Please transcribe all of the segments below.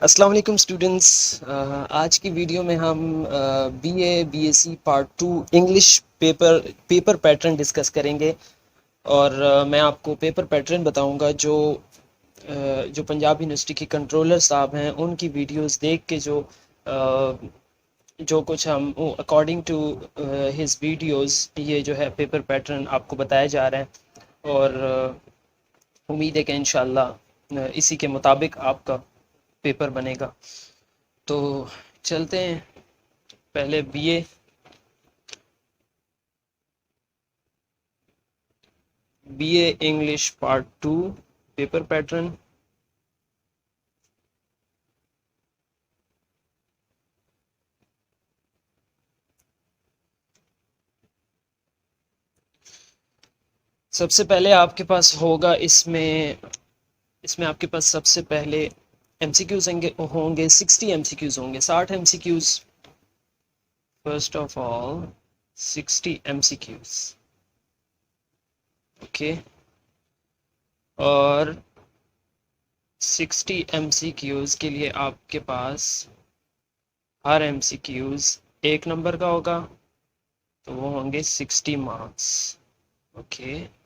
अस्सलाम वालेकुम स्टूडेंट्स। आज की वीडियो में हम BA BSc part 2 English paper pattern discuss करेंगे और मैं आपको पेपर पैटर्न बताऊंगा जो पंजाब यूनिवर्सिटी के कंट्रोलर साहब हैं उनकी वीडियोस देख के जो कुछ हम अकॉर्डिंग टू हिज वीडियोस ये जो है पेपर पैटर्न आपको बताया जा रहा है और उम्मीद है कि इंशाल्लाह इसी के मुताबिक आपका पेपर बनेगा। तो चलते हैं पहले BA English part 2 paper pattern. सबसे पहले आपके पास होगा इसमें आपके पास सबसे पहले एमसीक्यूज होंगे 60 एमसीक्यूज होंगे, 60 MCQs. First of all 60 MCQs, okay. और 60 एमसीक्यूज के लिए आपके पास हर एमसीक्यूज 1 नंबर का होगा, तो वो होंगे 60 मार्क्स, ओके।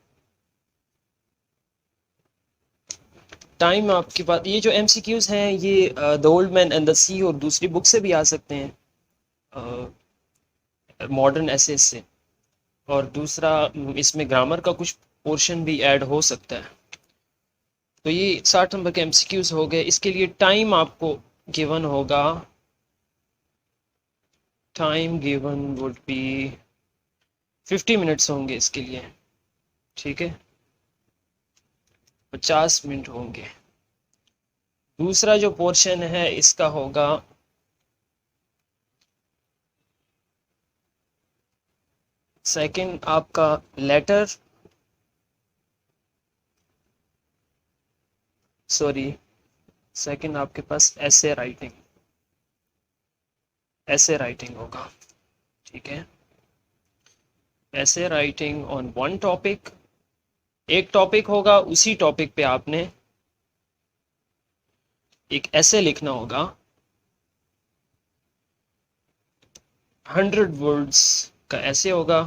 टाइम आपके पास, ये जो एमसीक्यूज हैं ये the old man and the sea और दूसरी बुक से भी आ सकते हैं, मॉडर्न एसेज से, और दूसरा इसमें ग्रामर का कुछ पोर्शन भी ऐड हो सकता है। तो ये 60 नंबर के एमसीक्यूज हो गए। इसके लिए टाइम आपको गिवन होगा, time given would be 50 minutes होंगे इसके लिए, ठीक है, 50 मिनट होंगे। दूसरा जो पोर्शन है इसका होगा सेकंड आपका लेटर, सॉरी सेकंड आपके पास ऐसे राइटिंग होगा, ठीक है। ऐसे राइटिंग ऑन वन टॉपिक, एक टॉपिक होगा, उसी टॉपिक पे आपने एक ऐसे लिखना होगा 100 वर्ड्स का ऐसे होगा,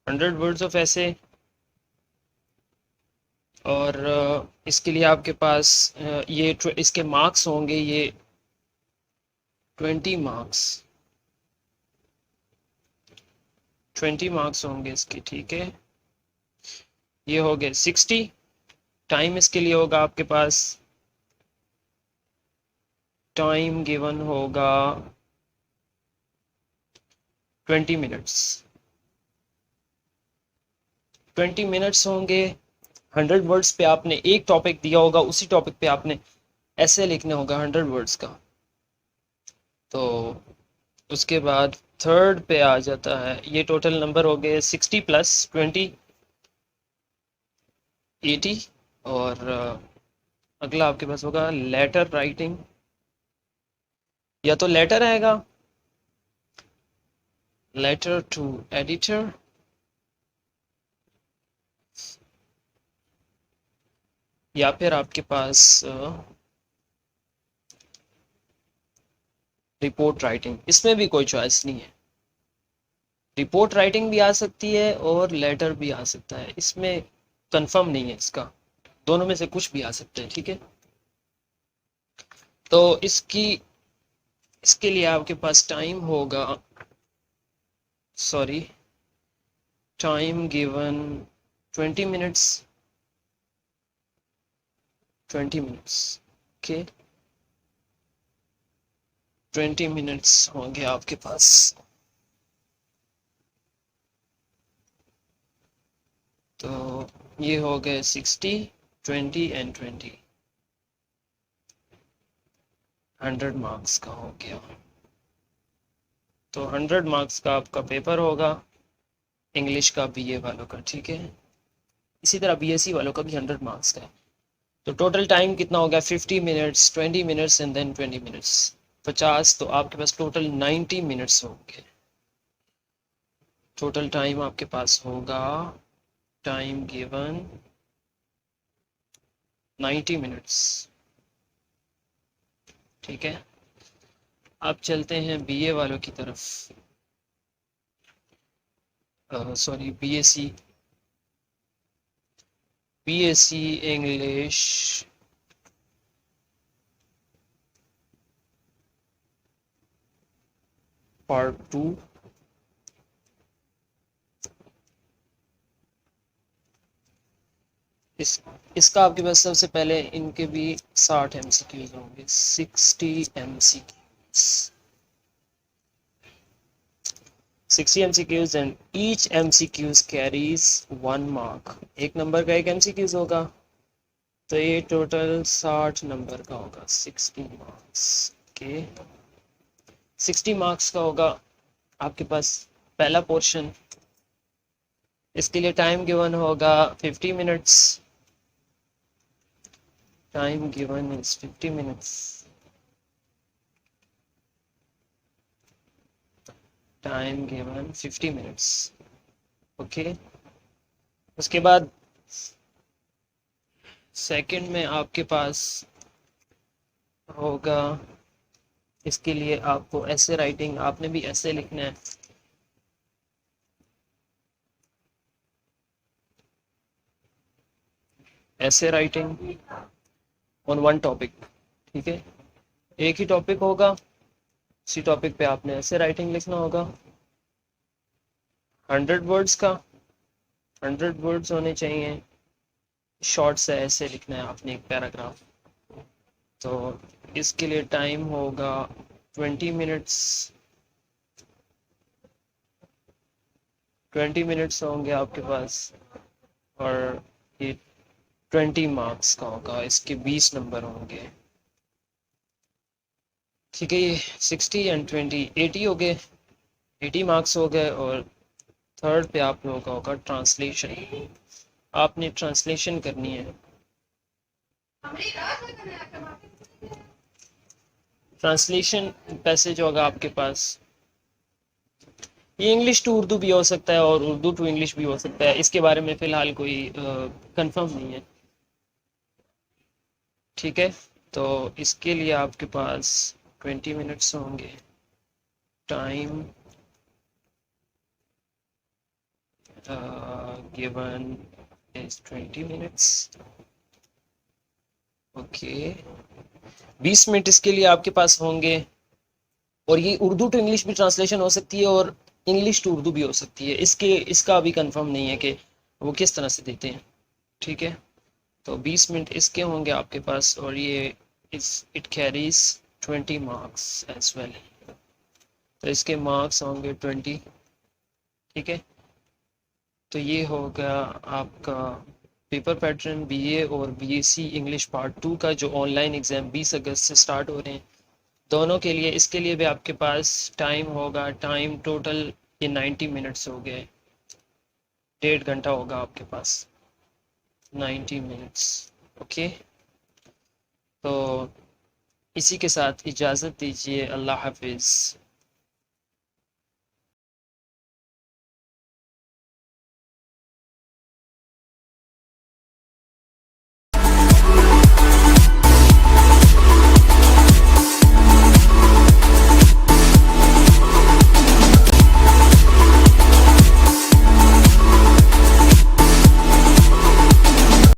100 वर्ड्स ऑफ ऐसे। और इसके लिए आपके पास ये इसके मार्क्स होंगे, ये 20 मार्क्स, 20 मार्क्स होंगे इसके, ठीक है। ये हो गए 60। टाइम इसके लिए होगा आपके पास, टाइम गिवन होगा 20 मिनट्स, 20 मिनट्स होंगे। 100 वर्ड्स पे आपने एक टॉपिक दिया होगा, उसी टॉपिक पे आपने ऐसे लिखने होगा 100 वर्ड्स का। तो उसके बाद थर्ड पे आ जाता है, ये टोटल नंबर हो गए 60 प्लस 20 80। और अगला आपके पास होगा लेटर राइटिंग, या तो लेटर आएगा, लेटर टू एडिटर, या फिर आपके पास रिपोर्ट राइटिंग। इसमें भी कोई चॉइस नहीं है, रिपोर्ट राइटिंग भी आ सकती है और लेटर भी आ सकता है, इसमें कंफर्म नहीं है इसका, दोनों में से कुछ भी आ सकते हैं, ठीक है। तो इसके लिए आपके पास टाइम होगा, sorry time given 20 minutes, 20 minutes, okay. 20 minutes होंगे आपके पास। तो ये हो गए 60 20 एंड 20, 100 मार्क्स का हो गया। तो 100 मार्क्स का आपका पेपर होगा इंग्लिश का बीए वालों का, ठीक है। इसी तरह बीएससी वालों का भी 100 मार्क्स का है। तो टोटल टाइम कितना हो गया, 50 minutes, 20 minutes and then 20 minutes, 50। तो आपके पास टोटल 90 मिनट्स हो गए, टोटल टाइम आपके पास होगा, टाइम गिवन 90 मिनट्स। ठीक है, अब चलते हैं बीए वालों की तरफ, sorry BSc, BSc English part 2। इसका आपके पास सबसे पहले इनके भी 60 एमसीक्यूज होंगे, 60 MCQs, 60 MCQs and each MCQs carries 1 mark. एक नंबर का एक एमसीक्यूज होगा, तो ये टोटल 60 नंबर का होगा, 60 मार्क्स के। 60 मार्क्स का होगा आपके पास पहला पोर्शन। इसके लिए टाइम गिवन होगा 50 minutes, time given is 50 minutes, time given 50 minutes. Okay, उसके बाद सेकंड में आपके पास होगा, इसके लिए आपको ऐसे राइटिंग, आपने भी ऐसे लिखना है। ऐसे राइटिंग ऑन वन टॉपिक। ठीक है, एक ही टॉपिक होगा, उसी टॉपिक पे आपने ऐसे राइटिंग लिखना होगा। 100 वर्ड्स का, 100 वर्ड्स होने चाहिए, शॉर्ट से ऐसे लिखना है आपने एक पैराग्राफ। तो इसके लिए टाइम होगा 20 मिनट्स, 20 मिनट्स होंगे आपके पास, और ये 20 मार्क्स का होगा, इसके 20 नंबर होंगे। ठीक है, ये 60 एंड 20 80 हो गए, 80 मार्क्स हो गए। और थर्ड पे आप लोगों का होगा ट्रांसलेशन, आपने ट्रांसलेशन करनी है। ट्रांसलेशन पैसेज होगा आपके पास, ये इंग्लिश टू उर्दू भी हो सकता है और उर्दू टू इंग्लिश भी हो सकता है, इसके बारे में फ़िलहाल कोई कंफर्म नहीं है। ठीक है, तो इसके लिए आपके पास 20 मिनट्स होंगे, time given is 20 minutes. Okay, 20 minute इसके लिए आपके पास होंगे। और ये उर्दू टू इंग्लिश भी ट्रांसलेशन हो सकती है और इंग्लिश टू उर्दू भी हो सकती है, इसका अभी कंफर्म नहीं है कि वो किस तरह से देते हैं। ठीक है, तो 20 मिनट इसके होंगे आपके पास, और ये it carries 20 marks as well, तो इसके मार्क्स होंगे 20। ठीक है, तो ये होगा आपका पेपर पैटर्न बीए और बीएससी इंग्लिश पार्ट 2 का, जो ऑनलाइन एग्ज़ाम 20 अगस्त से स्टार्ट हो रहे हैं दोनों के लिए। इसके लिए भी आपके पास टाइम होगा, टाइम टोटल ये 90 मिनट्स हो गए, 1.5 घंटा होगा आपके पास, 90 मिनट्स। ओके, तो इसी के साथ इजाज़त दीजिए, अल्लाह हाफिज़।